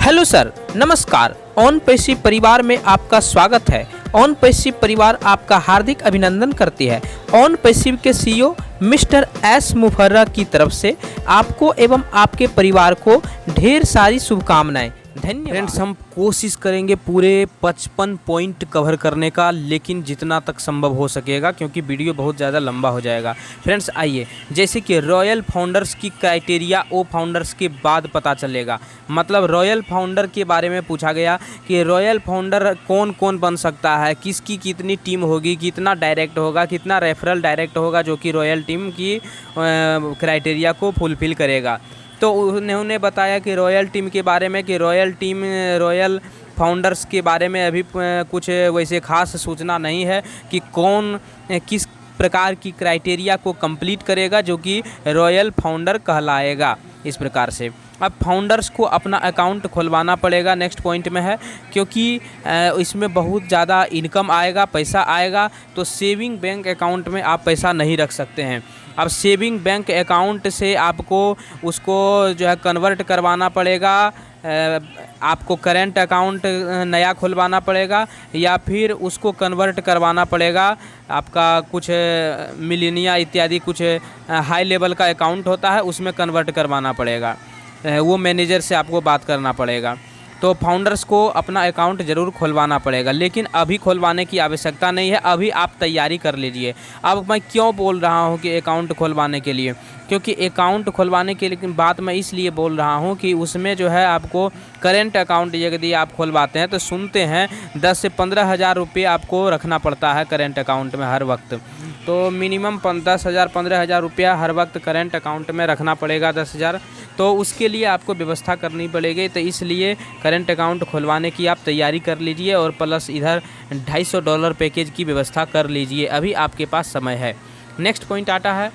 Hello sir, नमस्कार। On passive परिवार में आपका स्वागत है। ऑन पैसिव परिवार आपका हार्दिक अभिनंदन करती है। ऑन पैसिव के सीईओ मिस्टर एस मुफर्रा की तरफ से आपको एवं आपके परिवार को ढेर सारी शुभकामनाएं। धन्यवाद। फ्रेंड्स, हम कोशिश करेंगे पूरे 55 पॉइंट कवर करने का, लेकिन जितना तक संभव हो सकेगा, क्योंकि वीडियो बहुत ज़्यादा लंबा हो जाएगा। फ्रेंड्स आइए, जैसे कि रॉयल फाउंडर्स की क्राइटेरिया ओ फाउंडर्स के बाद पता चलेगा। मतलब रॉयल फाउंडर के बारे में पूछा गया कि रॉयल फाउंडर कौन कौन बन सकता है, किसकी कितनी टीम होगी, कितना डायरेक्ट होगा, कितना रेफरल डायरेक्ट होगा जो कि रॉयल टीम की क्राइटेरिया को फुलफ़िल करेगा। तो उन्होंने बताया कि रॉयल टीम के बारे में कि रॉयल फाउंडर्स के बारे में अभी कुछ वैसे खास सूचना नहीं है कि कौन किस प्रकार की क्राइटेरिया को कंप्लीट करेगा जो कि रॉयल फाउंडर कहलाएगा। इस प्रकार से अब फाउंडर्स को अपना अकाउंट खुलवाना पड़ेगा, नेक्स्ट पॉइंट में है, क्योंकि इसमें बहुत ज़्यादा इनकम आएगा, पैसा आएगा। तो सेविंग बैंक अकाउंट में आप पैसा नहीं रख सकते हैं। अब सेविंग बैंक अकाउंट से आपको उसको जो है कन्वर्ट करवाना पड़ेगा, आपको करेंट अकाउंट नया खुलवाना पड़ेगा, या फिर उसको कन्वर्ट करवाना पड़ेगा। आपका कुछ मिलेनिया इत्यादि कुछ हाई लेवल का अकाउंट होता है, उसमें कन्वर्ट करवाना पड़ेगा। वो मैनेजर से आपको बात करना पड़ेगा। तो फाउंडर्स को अपना अकाउंट ज़रूर खुलवाना पड़ेगा, लेकिन अभी खुलवाने की आवश्यकता नहीं है। अभी आप तैयारी कर लीजिए। अब मैं क्यों बोल रहा हूँ कि अकाउंट खुलवाने के लिए, क्योंकि अकाउंट खुलवाने के लिए बात मैं इसलिए बोल रहा हूँ कि उसमें जो है आपको करेंट अकाउंट यदि आप खुलवाते हैं तो सुनते हैं 10 से 15 हज़ार रुपये आपको रखना पड़ता है करेंट अकाउंट में हर वक्त। तो मिनिमम 10 हज़ार 15 हज़ार रुपया हर वक्त करेंट अकाउंट में रखना पड़ेगा, 10 हज़ार। तो उसके लिए आपको व्यवस्था करनी पड़ेगी। तो इसलिए करेंट अकाउंट खुलवाने की आप तैयारी कर लीजिए और प्लस इधर $250 पैकेज की व्यवस्था कर लीजिए, अभी आपके पास समय है। नेक्स्ट पॉइंट आता है,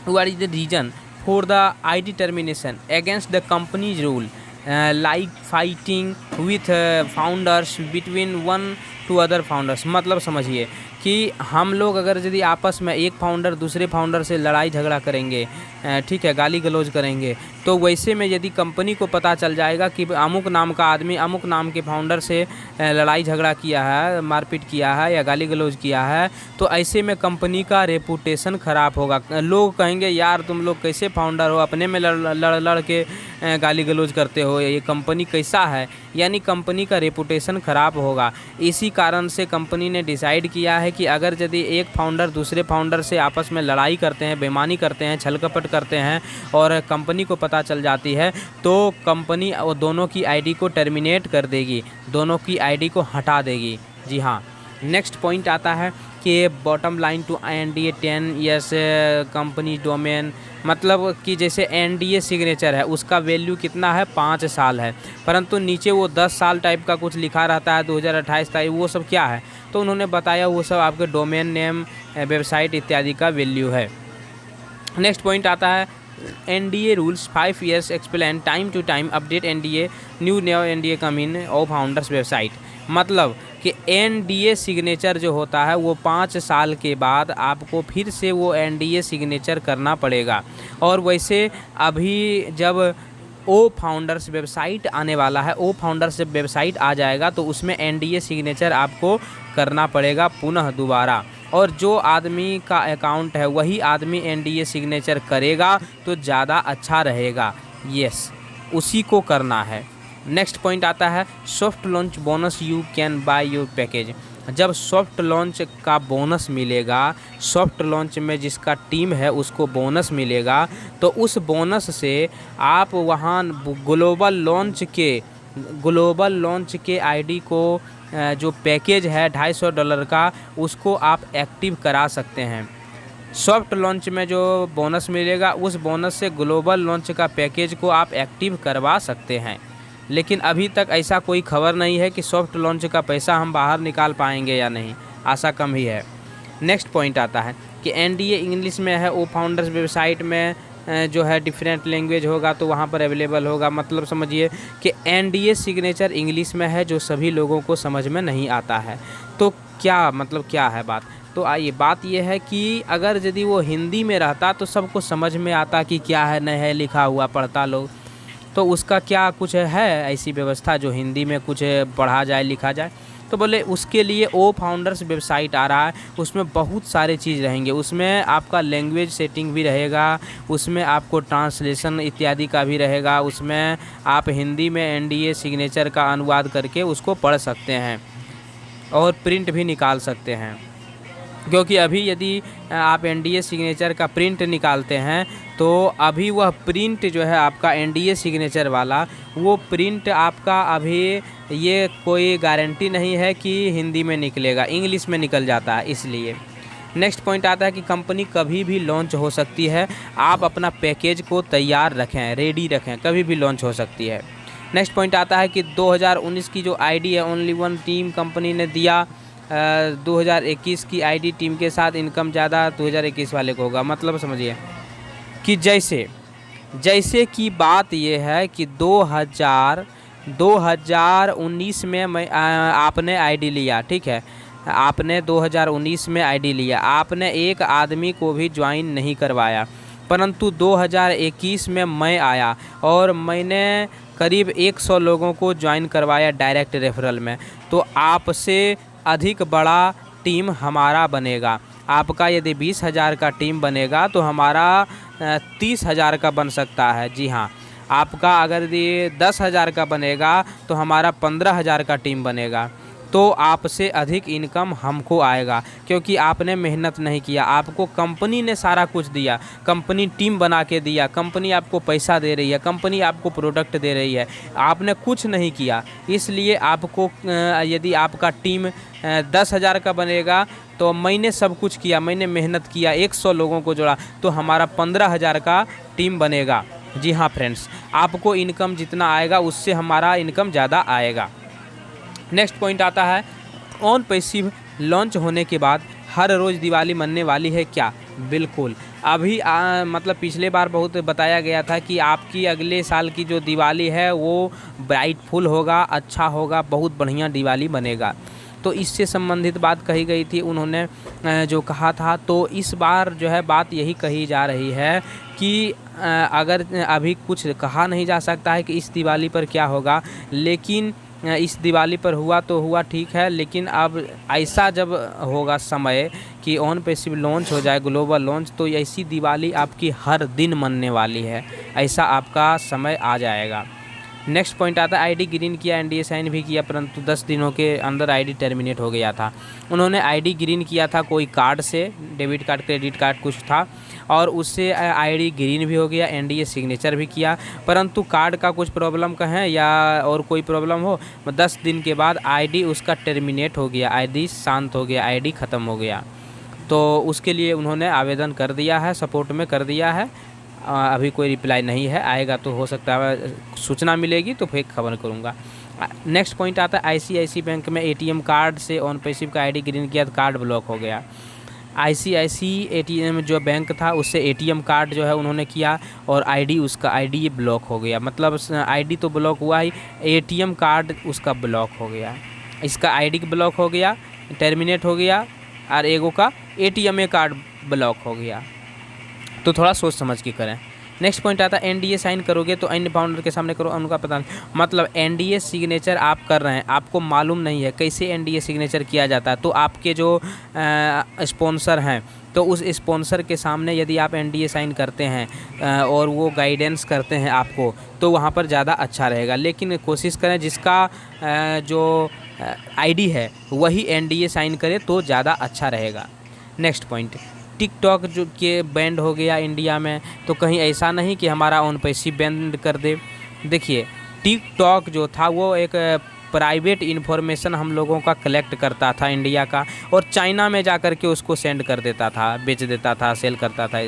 what is the reason for the ID termination against the companies rule like fighting with founders between one two other founders. मतलब समझिए कि हम लोग अगर यदि आपस में एक फाउंडर दूसरे फाउंडर से लड़ाई झगड़ा करेंगे, ठीक है, गाली गलौज करेंगे, तो वैसे में यदि कंपनी को पता चल जाएगा कि अमुक नाम का आदमी अमुक नाम के फाउंडर से लड़ाई झगड़ा किया है, मारपीट किया है या गाली गलौज किया है, तो ऐसे में कंपनी का रेपुटेशन ख़राब होगा। लोग कहेंगे यार तुम लोग कैसे फाउंडर हो, अपने में लड़ के गाली गलौज करते हो, ये कंपनी कैसा है, यानी कंपनी का रेपुटेशन ख़राब होगा। इसी कारण से कंपनी ने डिसाइड किया है कि अगर यदि एक फाउंडर दूसरे फाउंडर से आपस में लड़ाई करते हैं, बेईमानी करते हैं, छल कपट करते हैं और कंपनी को पता चल जाती है, तो कंपनी वो दोनों की आईडी को टर्मिनेट कर देगी, दोनों की आईडी को हटा देगी। जी हाँ। नेक्स्ट पॉइंट आता है कि bottom line to NDA 10 years company domain. मतलब कि जैसे NDA सिग्नेचर है उसका वैल्यू कितना है, 5 साल है, परंतु नीचे वो 10 साल टाइप का कुछ लिखा रहता है, 2028 तक। वो सब क्या है, तो उन्होंने बताया वो सब आपके डोमेन नेम, वेबसाइट इत्यादि का वैल्यू है। नेक्स्ट पॉइंट आता है NDA rules 5 years explain time to time update NDA new NDA come in of founders website. मतलब कि NDA सिग्नेचर जो होता है वो 5 साल के बाद आपको फिर से वो NDA सिग्नेचर करना पड़ेगा। और वैसे अभी जब ओ फाउंडर्स वेबसाइट आने वाला है, ओ फाउंडर्स जब वेबसाइट आ जाएगा तो उसमें NDA सिग्नेचर आपको करना पड़ेगा पुनः दोबारा। और जो आदमी का अकाउंट है वही आदमी NDA सिग्नेचर करेगा तो ज़्यादा अच्छा रहेगा। यस, उसी को करना है। नेक्स्ट पॉइंट आता है soft launch bonus you can by your package. जब सॉफ्ट लॉन्च का बोनस मिलेगा, सॉफ्ट लॉन्च में जिसका टीम है उसको बोनस मिलेगा, तो उस बोनस से आप वहाँ ग्लोबल लॉन्च के आईडी को जो पैकेज है $250 का, उसको आप एक्टिव करा सकते हैं। सॉफ्ट लॉन्च में जो बोनस मिलेगा उस बोनस से ग्लोबल लॉन्च का पैकेज को आप एक्टिव करवा सकते हैं। लेकिन अभी तक ऐसा कोई खबर नहीं है कि सॉफ्ट लॉन्च का पैसा हम बाहर निकाल पाएंगे या नहीं, आशा कम ही है। नेक्स्ट पॉइंट आता है कि NDA इंग्लिश में है, वो फाउंडर्स वेबसाइट में जो है डिफरेंट लैंग्वेज होगा तो वहाँ पर अवेलेबल होगा। मतलब समझिए कि NDA सिग्नेचर इंग्लिश में है जो सभी लोगों को समझ में नहीं आता है। तो क्या है बात, तो आइए बात यह है कि अगर यदि वो हिंदी में रहता तो सबको समझ में आता कि क्या है नहीं है लिखा हुआ, पढ़ता लोग। तो उसका क्या कुछ है ऐसी व्यवस्था जो हिंदी में कुछ पढ़ा जाए लिखा जाए? तो बोले उसके लिए ओ फाउंडर्स वेबसाइट आ रहा है, उसमें बहुत सारे चीज़ रहेंगे, उसमें आपका लैंग्वेज सेटिंग भी रहेगा, उसमें आपको ट्रांसलेशन इत्यादि का भी रहेगा, उसमें आप हिंदी में एनडीए सिग्नेचर का अनुवाद करके उसको पढ़ सकते हैं और प्रिंट भी निकाल सकते हैं। क्योंकि अभी यदि आप एनडीए सिग्नेचर का प्रिंट निकालते हैं तो अभी वह प्रिंट जो है आपका एनडीए सिग्नेचर वाला, वो प्रिंट आपका अभी ये कोई गारंटी नहीं है कि हिंदी में निकलेगा, इंग्लिश में निकल जाता है। इसलिए नेक्स्ट पॉइंट आता है कि कंपनी कभी भी लॉन्च हो सकती है, आप अपना पैकेज को तैयार रखें, रेडी रखें, कभी भी लॉन्च हो सकती है। नेक्स्ट पॉइंट आता है कि 2019 की जो आईडी है ओनली वन टीम कंपनी ने दिया, 2021 की आईडी टीम के साथ इनकम ज़्यादा 2021 वाले को होगा। मतलब समझिए कि जैसे कि बात ये है कि 2019 में आपने आईडी लिया, ठीक है, आपने 2019 में आईडी लिया, आपने एक आदमी को भी ज्वाइन नहीं करवाया, परंतु 2021 में मैं आया और मैंने करीब 100 लोगों को ज्वाइन करवाया डायरेक्ट रेफरल में, तो आपसे अधिक बड़ा टीम हमारा बनेगा। आपका यदि 20,000 का टीम बनेगा तो हमारा 30,000 का बन सकता है। जी हाँ, आपका अगर ये 10,000 का बनेगा तो हमारा 15,000 का टीम बनेगा, तो आपसे अधिक इनकम हमको आएगा, क्योंकि आपने मेहनत नहीं किया, आपको कंपनी ने सारा कुछ दिया, कंपनी टीम बना के दिया, कंपनी आपको पैसा दे रही है, कंपनी आपको प्रोडक्ट दे रही है, आपने कुछ नहीं किया। इसलिए आपको यदि आपका टीम 10,000 का बनेगा तो मैंने सब कुछ किया, मैंने मेहनत किया, 100 लोगों को जोड़ा, तो हमारा 15,000 का टीम बनेगा। जी हाँ फ्रेंड्स, आपको इनकम जितना आएगा उससे हमारा इनकम ज़्यादा आएगा। नेक्स्ट पॉइंट आता है ऑन पैसिव लॉन्च होने के बाद हर रोज़ दिवाली मनने वाली है क्या? बिल्कुल। अभी मतलब पिछले बार बहुत बताया गया था कि आपकी अगले साल की जो दिवाली है वो ब्राइटफुल होगा, अच्छा होगा, बहुत बढ़िया दिवाली बनेगा। तो इससे संबंधित बात कही गई थी, उन्होंने जो कहा था। तो इस बार जो है बात यही कही जा रही है कि अगर अभी कुछ कहा नहीं जा सकता है कि इस दिवाली पर क्या होगा, लेकिन इस दिवाली पर हुआ तो हुआ, ठीक है, लेकिन अब ऐसा जब होगा समय कि ऑन पैसिव लॉन्च हो जाए, ग्लोबल लॉन्च, तो ऐसी दिवाली आपकी हर दिन मनने वाली है, ऐसा आपका समय आ जाएगा। नेक्स्ट पॉइंट आता है आईडी ग्रीन किया, एनडीए साइन भी किया, परंतु 10 दिनों के अंदर आईडी टर्मिनेट हो गया था। उन्होंने आईडी ग्रीन किया था कोई कार्ड से, डेबिट कार्ड क्रेडिट कार्ड कुछ था, और उससे आईडी ग्रीन भी हो गया, एनडीए सिग्नेचर भी किया, परंतु कार्ड का कुछ प्रॉब्लम कहें या और कोई प्रॉब्लम हो, 10 दिन के बाद आईडी उसका टर्मिनेट हो गया, आईडी शांत हो गया, आईडी ख़त्म हो गया। तो उसके लिए उन्होंने आवेदन कर दिया है, सपोर्ट में कर दिया है। अभी कोई रिप्लाई नहीं है, आएगा तो हो सकता है सूचना मिलेगी तो फिर खबर करूँगा। नेक्स्ट पॉइंट आता है आईसीआईसी बैंक में एटीएम कार्ड से ऑन पैसिव का आईडी ग्रीन किया तो कार्ड ब्लॉक हो गया। आईसीआईसी एटीएम जो बैंक था उससे एटीएम कार्ड जो है उन्होंने किया और आईडी उसका आईडी ब्लॉक हो गया। मतलब आईडी तो ब्लॉक हुआ ही, एटीएम कार्ड उसका ब्लॉक हो गया। इसका आईडी ब्लॉक हो गया, टर्मिनेट हो गया, और एगो का एटीएम कार्ड ब्लॉक हो गया। तो थोड़ा सोच समझ के करें। नेक्स्ट पॉइंट आता है एनडीए साइन करोगे तो अन्य फाउंडर के सामने करो, उनका पता नहीं। मतलब एनडीए सिग्नेचर आप कर रहे हैं, आपको मालूम नहीं है कैसे एनडीए सिग्नेचर किया जाता है, तो आपके जो स्पॉन्सर हैं तो उस स्पॉन्सर के सामने यदि आप एनडीए साइन करते हैं और वो गाइडेंस करते हैं आपको, तो वहाँ पर ज़्यादा अच्छा रहेगा। लेकिन कोशिश करें जिसका जो आईडी है वही एनडीए साइन करे तो ज़्यादा अच्छा रहेगा। नेक्स्ट पॉइंट, टिकटॉक जो के बैंड हो गया इंडिया में, तो कहीं ऐसा नहीं कि हमारा ऑन पैसिव बैंड कर दे। देखिए टिकटॉक जो था वो एक प्राइवेट इन्फॉर्मेशन हम लोगों का कलेक्ट करता था इंडिया का, और चाइना में जा कर के उसको सेंड कर देता था, बेच देता था, सेल करता था,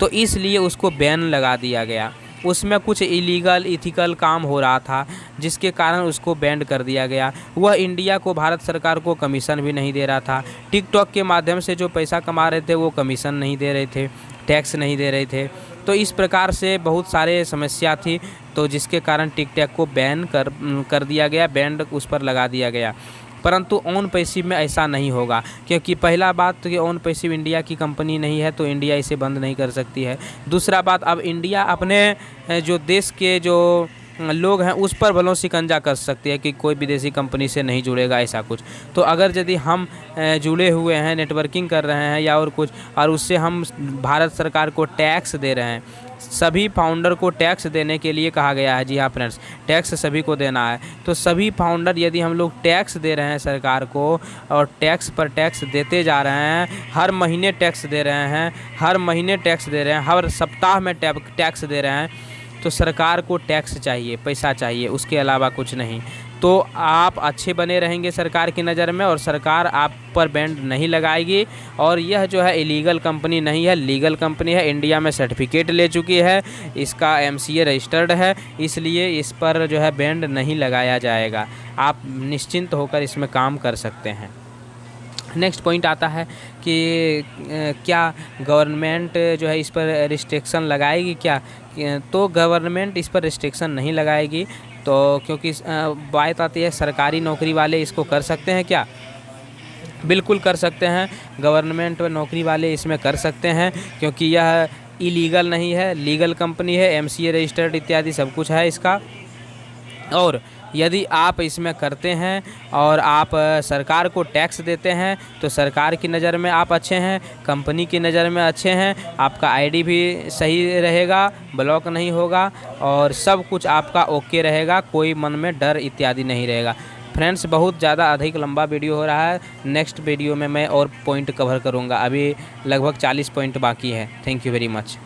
तो इसलिए उसको बैन लगा दिया गया। उसमें कुछ इलीगल इथिकल काम हो रहा था जिसके कारण उसको बैंड कर दिया गया। वह इंडिया को, भारत सरकार को कमीशन भी नहीं दे रहा था। टिकटॉक के माध्यम से जो पैसा कमा रहे थे वो कमीशन नहीं दे रहे थे, टैक्स नहीं दे रहे थे। तो इस प्रकार से बहुत सारे समस्या थी, तो जिसके कारण टिकटॉक को बैन कर दिया गया, बैंड उस पर लगा दिया गया। परंतु ऑन पैसिव में ऐसा नहीं होगा, क्योंकि पहला बात तो कि ऑन पैसिव इंडिया की कंपनी नहीं है, तो इंडिया इसे बंद नहीं कर सकती है। दूसरा बात, अब इंडिया अपने जो देश के जो लोग हैं उस पर भलों शिकंजा कस सकती है कि कोई विदेशी कंपनी से नहीं जुड़ेगा ऐसा कुछ। तो अगर यदि हम जुड़े हुए हैं, नेटवर्किंग कर रहे हैं या और कुछ, और उससे हम भारत सरकार को टैक्स दे रहे हैं, सभी फाउंडर को टैक्स देने के लिए कहा गया है। जी हाँ फ्रेंड्स, टैक्स सभी को देना है। तो सभी फाउंडर यदि हम लोग टैक्स दे रहे हैं सरकार को, और टैक्स पर टैक्स देते जा रहे हैं, हर महीने टैक्स दे रहे हैं, हर महीने टैक्स दे रहे हैं, हर सप्ताह में टैक्स दे रहे हैं, तो सरकार को टैक्स चाहिए, पैसा चाहिए, उसके अलावा कुछ नहीं। तो आप अच्छे बने रहेंगे सरकार की नज़र में, और सरकार आप पर बैंड नहीं लगाएगी। और यह जो है इलीगल कंपनी नहीं है, लीगल कंपनी है, इंडिया में सर्टिफिकेट ले चुकी है, इसका MCA रजिस्टर्ड है, इसलिए इस पर जो है बैंड नहीं लगाया जाएगा। आप निश्चिंत होकर इसमें काम कर सकते हैं। नेक्स्ट पॉइंट आता है कि क्या गवर्नमेंट जो है इस पर रिस्ट्रिक्शन लगाएगी क्या? तो गवर्नमेंट इस पर रिस्ट्रिक्शन नहीं लगाएगी, तो क्योंकि बात आती है सरकारी नौकरी वाले इसको कर सकते हैं क्या? बिल्कुल कर सकते हैं, गवर्नमेंट नौकरी वाले इसमें कर सकते हैं, क्योंकि यह इलीगल नहीं है, लीगल कंपनी है, MCA रजिस्टर्ड इत्यादि सब कुछ है इसका। और यदि आप इसमें करते हैं और आप सरकार को टैक्स देते हैं, तो सरकार की नज़र में आप अच्छे हैं, कंपनी की नज़र में अच्छे हैं, आपका ID भी सही रहेगा, ब्लॉक नहीं होगा, और सब कुछ आपका ओके रहेगा, कोई मन में डर इत्यादि नहीं रहेगा। फ्रेंड्स, बहुत ज़्यादा अधिक लंबा वीडियो हो रहा है, नेक्स्ट वीडियो में मैं और पॉइंट कवर करूँगा। अभी लगभग 40 पॉइंट बाकी है। Thank you very much.